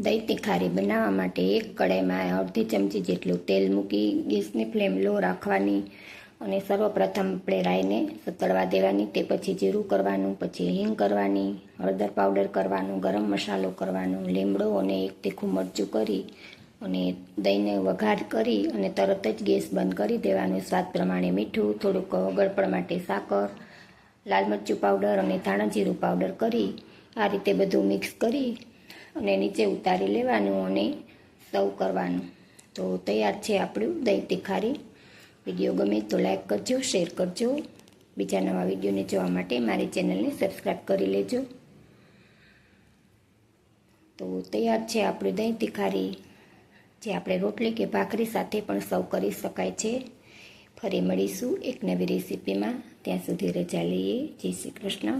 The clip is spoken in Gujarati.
દહીં તીખારી બનાવવા માટે એક કડાઈમાં અડધી ચમચી જેટલું તેલ મૂકી ગેસની ફ્લેમ લો રાખવાની અને સર્વપ્રથમ આપણે રાઈને સતળવા દેવાની, તે પછી જીરું કરવાનું, પછી હિંગ કરવાની, હળદર પાવડર કરવાનું, ગરમ મસાલો કરવાનો, લીમડો અને એક તીખું મરચું કરી અને દહીંને વઘાર કરી અને તરત જ ગેસ બંધ કરી દેવાનું. સ્વાદ પ્રમાણે મીઠું, થોડુંક ગળપણ માટે સાકર, લાલ મરચું પાવડર અને ધાણા જીરું પાવડર કરી આ રીતે બધું મિક્સ કરી અને નીચે ઉતારી લેવાનું અને સર્વ કરવાનું. તો તૈયાર છે આપણું દહીં તીખારી. વિડીયો ગમે તો લાઈક કરજો, શેર કરજો. બીજા નવા વિડીયોને જોવા માટે મારી ચેનલને સબસ્ક્રાઈબ કરી લેજો. તો તૈયાર છે આપણું દહીં તીખારી, જે આપણે રોટલી કે ભાખરી સાથે પણ સર્વ કરી શકાય છે. ફરી મળીશું એક નવી રેસીપીમાં. ત્યાં સુધી રજા લઈએ. જય શ્રી કૃષ્ણ.